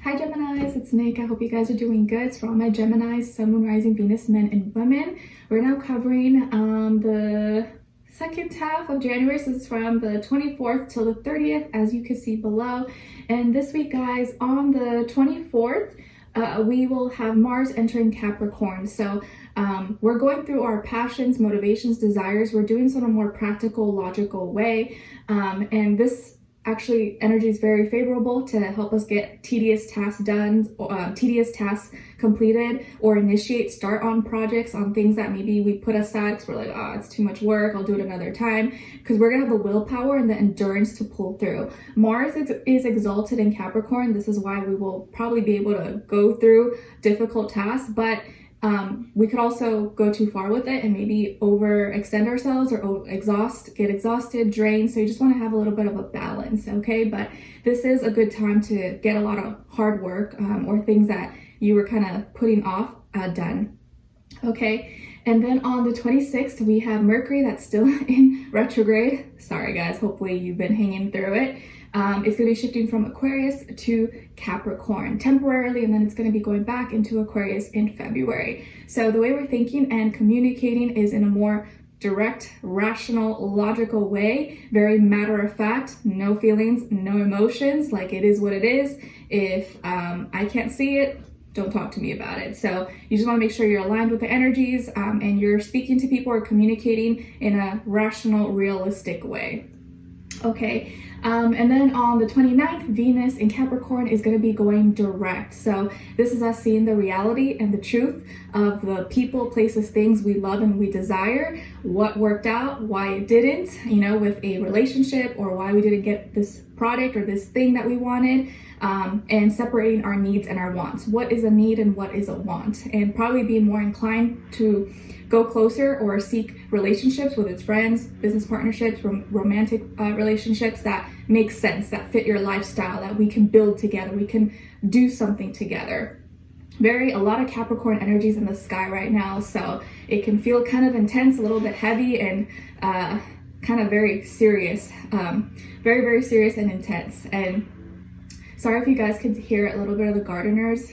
Hi Geminis, it's Nick. I hope you guys are doing good. So for all my Geminis, Sun, Moon, Rising, Venus, men, and women, we're now covering the second half of January. So it's from the 24th till the 30th, as you can see below. And this week, guys, on the 24th, we will have Mars entering Capricorn. So we're going through our passions, motivations, desires. We're doing so in a more practical, logical way. And this actually energy is very favorable to help us get tedious tasks done, tedious tasks completed, or start on projects, on things that maybe we put aside because we're like, oh, it's too much work, I'll do it another time, because we're gonna have the willpower and the endurance to pull through. Mars is exalted in Capricorn. This is why we will probably be able to go through difficult tasks, but we could also go too far with it and maybe overextend ourselves or get exhausted, drained. So you just want to have a little bit of a balance, okay? But this is a good time to get a lot of hard work or things that you were kind of putting off done, okay? And then on the 26th, we have Mercury that's still in retrograde. Sorry guys, hopefully you've been hanging through it. It's going to be shifting from Aquarius to Capricorn temporarily, and then it's going to be going back into Aquarius in February. So the way we're thinking and communicating is in a more direct, rational, logical way, very matter of fact, no feelings, no emotions, like it is what it is. If I can't see it, don't talk to me about it. So you just want to make sure you're aligned with the energies and you're speaking to people or communicating in a rational, realistic way. Okay, and then on the 29th, Venus in Capricorn is going to be going direct. So this is us seeing the reality and the truth of the people, places, things we love and we desire, what worked out, why it didn't, you know, with a relationship, or why we didn't get this product or this thing that we wanted, and separating our needs and our wants. What is a need and what is a want? And probably being more inclined to go closer or seek relationships, whether it's friends, business partnerships, romantic relationships that make sense, that fit your lifestyle, that we can build together, we can do something together. A lot of Capricorn energies in the sky right now, so it can feel kind of intense, a little bit heavy, and kind of very serious, very, very serious and intense. And sorry if you guys could hear a little bit of the gardeners,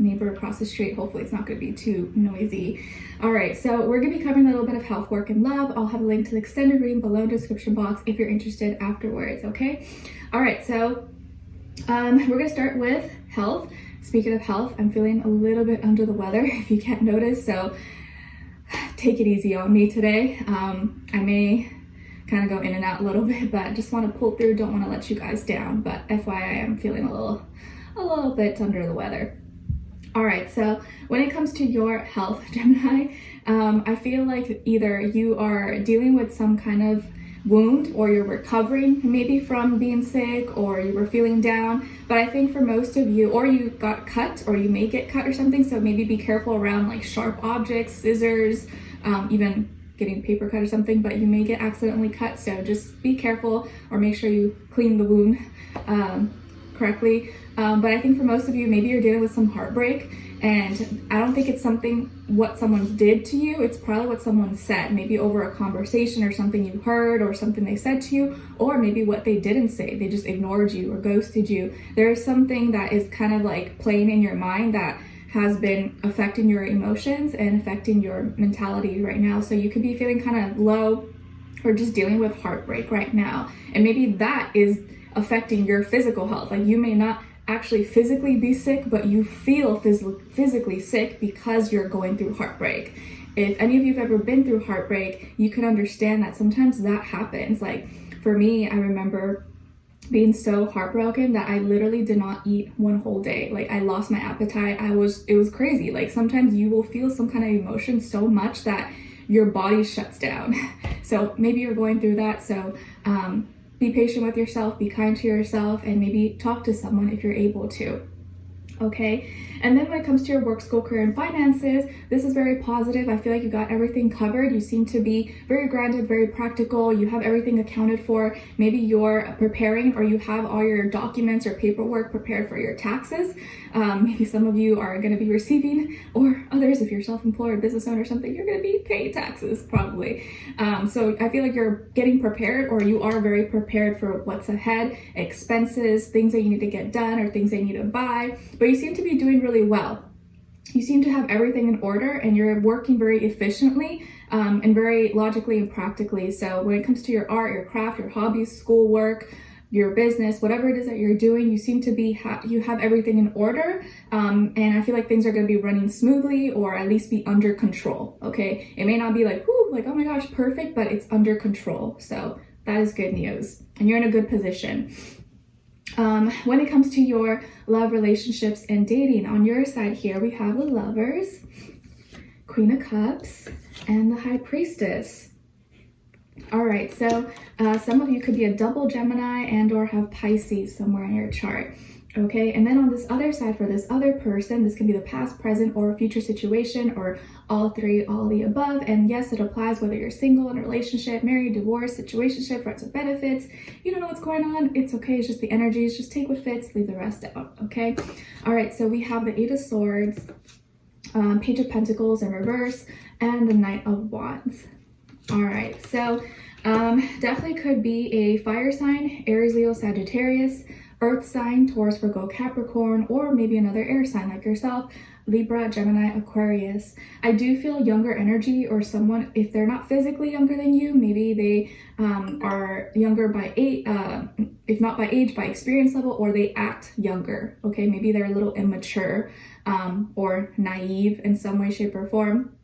neighbor across the street. Hopefully it's not going to be too noisy. All right, so we're going to be covering a little bit of health, work, and love. I'll have a link to the extended reading below in the description box if you're interested afterwards, okay? All right, so we're going to start with health. Speaking of health, I'm feeling a little bit under the weather, if you can't notice, so take it easy on me today. I may kind of go in and out a little bit, but I just want to pull through, don't want to let you guys down, but FYI, I'm feeling a little bit under the weather. All right, so when it comes to your health, Gemini, I feel like either you are dealing with some kind of wound, or you're recovering maybe from being sick, or you were feeling down. But I think for most of you, or you got cut, or you may get cut or something, so maybe be careful around like sharp objects, scissors, even getting paper cut or something, but you may get accidentally cut, so just be careful or make sure you clean the wound correctly. But I think for most of you, maybe you're dealing with some heartbreak, and I don't think it's what someone did to you. It's probably what someone said, maybe over a conversation or something you heard or something they said to you, or maybe what they didn't say. They just ignored you or ghosted you. There is something that is kind of like playing in your mind that has been affecting your emotions and affecting your mentality right now. So you could be feeling kind of low or just dealing with heartbreak right now. And maybe that is affecting your physical health. Like you may not actually physically be sick, but you feel physically sick because you're going through heartbreak. If any of you have ever been through heartbreak, you can understand that sometimes that happens. Like for me, I remember being so heartbroken that I literally did not eat one whole day. Like I lost my appetite. It was crazy. Like sometimes you will feel some kind of emotion so much that your body shuts down. So maybe you're going through that. So be patient with yourself, be kind to yourself, and maybe talk to someone if you're able to. Okay, and then when it comes to your work, school, career, and finances, this is very positive. I feel like you got everything covered. You seem to be very grounded, very practical. You have everything accounted for. Maybe you're preparing, or you have all your documents or paperwork prepared for your taxes. Maybe some of you are going to be receiving, or others, if you're self-employed, business owner or something, you're going to be paying taxes probably. So I feel like you're getting prepared, or you are very prepared for what's ahead, expenses, things that you need to get done, or things that you need to buy. But you seem to be doing really well. You seem to have everything in order, and you're working very efficiently and very logically and practically. So when it comes to your art, your craft, your hobbies, schoolwork, your business, whatever it is that you're doing, you seem to be you have everything in order, and I feel like things are going to be running smoothly, or at least be under control. Okay, it may not be like, whoo, like, oh my gosh, perfect, but it's under control. So that is good news, and you're in a good position. When it comes to your love, relationships, and dating, on your side here, we have the Lovers, Queen of Cups, and the High Priestess. All right, so some of you could be a double Gemini and or have Pisces somewhere in your chart. Okay, and then on this other side, for this other person, this can be the past, present, or future situation, or all three, all the above. And yes, it applies whether you're single, in a relationship, married, divorced, situationship, friends with benefits. You don't know what's going on, it's okay. It's just the energies. Just take what fits, leave the rest out. Okay. All right, so we have the Eight of Swords, Page of Pentacles in reverse, and the Knight of Wands. All right, so definitely could be a fire sign, Aries, Leo, Sagittarius, Earth sign, Taurus, Virgo, Capricorn, or maybe another air sign like yourself, Libra, Gemini, Aquarius. I do feel younger energy, or someone, if they're not physically younger than you, maybe they are younger by age, if not by age, by experience level, or they act younger. Okay, maybe they're a little immature or naive in some way, shape, or form.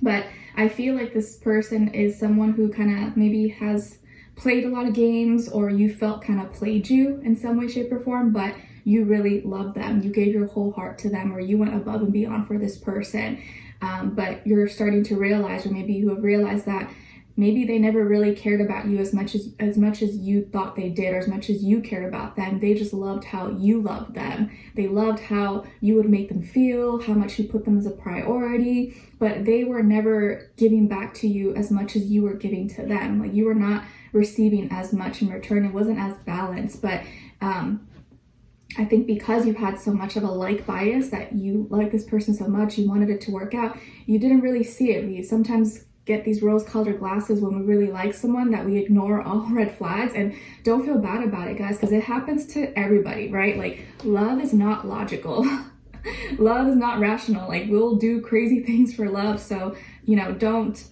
But I feel like this person is someone who kind of maybe has played a lot of games, or you felt kind of played you in some way, shape, or form, but you really love them. You gave your whole heart to them, or you went above and beyond for this person. But you're starting to realize, or maybe you have realized, that maybe they never really cared about you as much as you thought they did, or as much as you cared about them. They just loved how you loved them. They loved how you would make them feel, how much you put them as a priority, but they were never giving back to you as much as you were giving to them. Like, you were not receiving as much in return. It wasn't as balanced. But I think because you had so much of a like bias, that you like this person so much, you wanted it to work out, you didn't really see it. We sometimes get these rose-colored glasses when we really like someone, that we ignore all red flags. And don't feel bad about it, guys, because it happens to everybody, right? Like, love is not logical. Love is not rational. Like, we'll do crazy things for love. So, don't,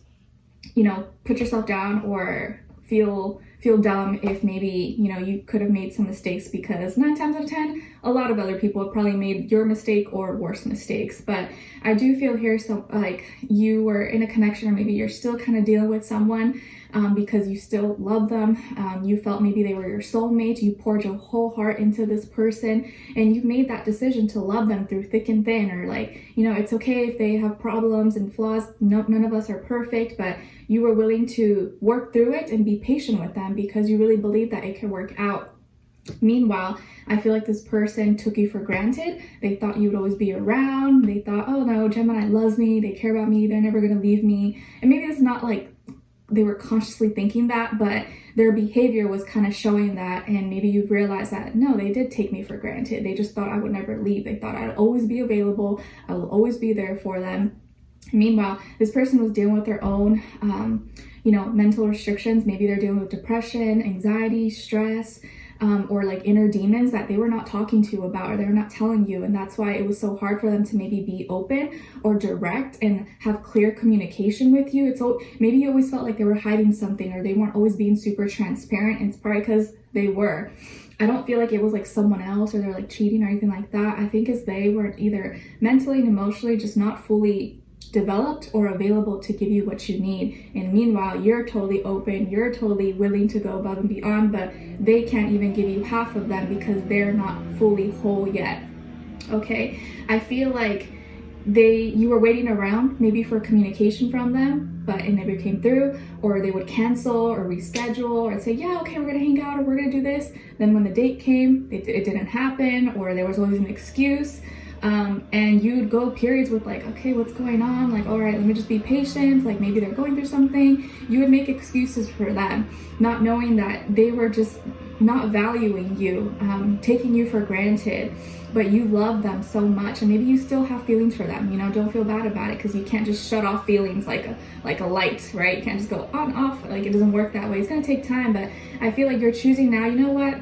put yourself down or feel dumb if maybe, you could have made some mistakes, because 9 times out of 10, a lot of other people have probably made your mistake or worse mistakes. But I do feel here, so like, you were in a connection, or maybe you're still kind of dealing with someone because you still love them. You felt maybe they were your soulmate. You poured your whole heart into this person, and you made that decision to love them through thick and thin. Or like, it's okay if they have problems and flaws. No, none of us are perfect, but you were willing to work through it and be patient with them because you really believe that it can work out. Meanwhile, I feel like this person took you for granted. They thought you would always be around. They thought, oh no, Gemini loves me. They care about me. They're never going to leave me. And maybe it's not like they were consciously thinking that, but their behavior was kind of showing that. And maybe you've realized that, no, they did take me for granted. They just thought I would never leave. They thought I'd always be available. I will always be there for them. Meanwhile, this person was dealing with their own, mental restrictions. Maybe they're dealing with depression, anxiety, stress, or like inner demons that they were not talking to you about, or they were not telling you. And that's why it was so hard for them to maybe be open or direct and have clear communication with you. Maybe you always felt like they were hiding something, or they weren't always being super transparent. And it's probably because they were. I don't feel like it was like someone else, or they're like cheating or anything like that. I think it's they were either mentally and emotionally just not fully developed or available to give you what you need. And meanwhile, you're totally open, you're totally willing to go above and beyond, but they can't even give you half of them because they're not fully whole yet. Okay, I feel like you were waiting around maybe for communication from them, but it never came through, or they would cancel or reschedule or say, yeah, okay, we're gonna hang out or we're gonna do this. Then when the date came, it didn't happen, or there was always an excuse. And you'd go periods with like, okay, what's going on? Like, all right, let me just be patient. Like maybe they're going through something. You would make excuses for them, not knowing that they were just not valuing you, taking you for granted, but you love them so much, and maybe you still have feelings for them. You know, don't feel bad about it, because you can't just shut off feelings like a light, right? You can't just go on, off. Like, it doesn't work that way. It's gonna take time, but I feel like you're choosing now, you know what?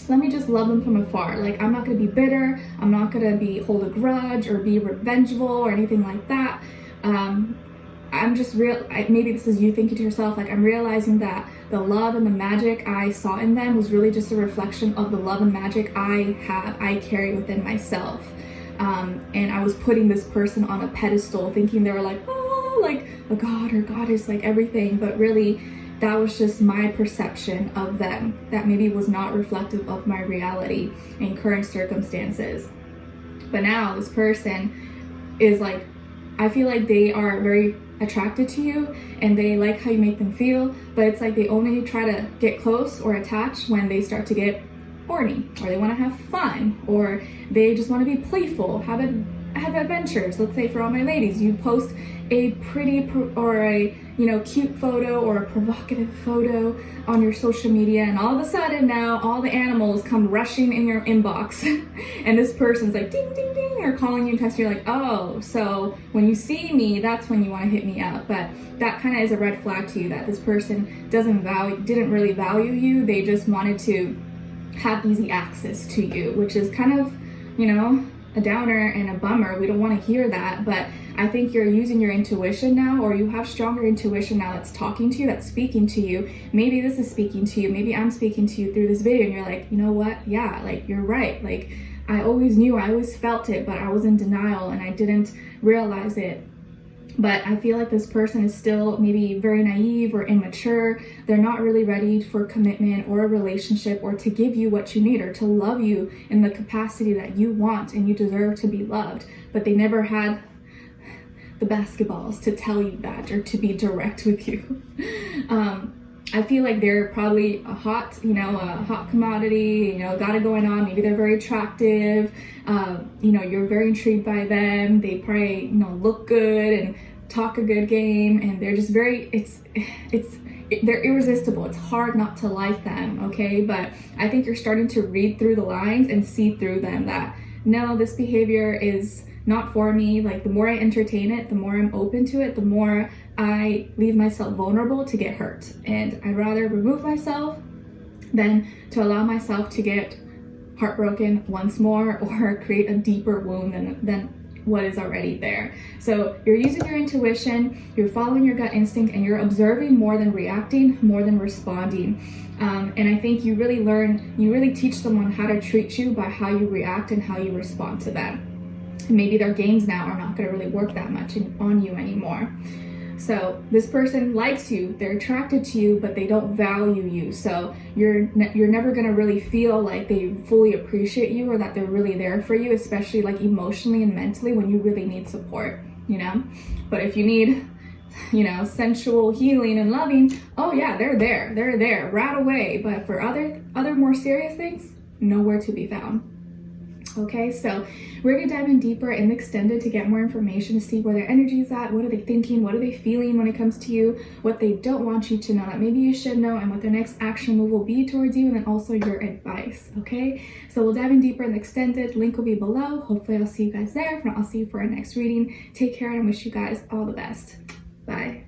Let me just love them from afar. Like, I'm not gonna be bitter. I'm not gonna hold a grudge or be revengeful or anything like that. I'm just maybe this is you thinking to yourself, like, I'm realizing that the love and the magic I saw in them was really just a reflection of the love and magic I carry within myself. And I was putting this person on a pedestal, thinking they were like, oh, like a god or goddess, like everything. But really, that was just my perception of them that maybe was not reflective of my reality and current circumstances. But now this person is like, I feel like they are very attracted to you and they like how you make them feel, but it's like they only try to get close or attach when they start to get horny, or they want to have fun, or they just want to be playful, have adventures. Let's say for all my ladies, you post a pretty or a cute photo or a provocative photo on your social media, and all of a sudden now all the animals come rushing in your inbox and this person's like ding ding ding, or calling you and texting you, like, oh, so when you see me, that's when you want to hit me up. But that kind of is a red flag to you, that this person didn't really value you. They just wanted to have easy access to you, which is kind of a downer and a bummer. We don't want to hear that, but I think you're using your intuition now, or you have stronger intuition now that's talking to you, that's speaking to you. Maybe this is speaking to you, maybe I'm speaking to you through this video, and you're like, you know what, yeah, like, you're right. Like, I always knew, I always felt it, but I was in denial and I didn't realize it. But I feel like this person is still maybe very naive or immature. They're not really ready for commitment or a relationship, or to give you what you need, or to love you in the capacity that you want and you deserve to be loved. But they never had the basketballs to tell you that, or to be direct with you. I feel like they're probably a hot commodity, got it going on. Maybe they're very attractive. You're very intrigued by them. They probably, look good and talk a good game, and they're just they're irresistible. It's hard not to like them, okay? But I think you're starting to read through the lines and see through them that, no, this behavior is not for me. Like, the more I entertain it, the more I'm open to it, the more I leave myself vulnerable to get hurt. And I'd rather remove myself than to allow myself to get heartbroken once more, or create a deeper wound than what is already there. So you're using your intuition, you're following your gut instinct, and you're observing more than reacting, more than responding. And I think you really teach someone how to treat you by how you react and how you respond to them. Maybe their games now are not going to really work that much on you anymore. So this person likes you, they're attracted to you, but they don't value you. So you're never going to really feel like they fully appreciate you, or that they're really there for you, especially like emotionally and mentally, when you really need support, But if you need, sensual healing and loving, oh yeah, they're there right away. But for other more serious things, nowhere to be found. Okay, so we're gonna dive in deeper in the extended to get more information, to see where their energy is at, what are they thinking, what are they feeling when it comes to you, what they don't want you to know that maybe you should know, and what their next action move will be towards you, and then also your advice, okay? So we'll dive in deeper in the extended. Link will be below. Hopefully I'll see you guys there. If not, I'll see you for our next reading. Take care, and I wish you guys all the best. Bye.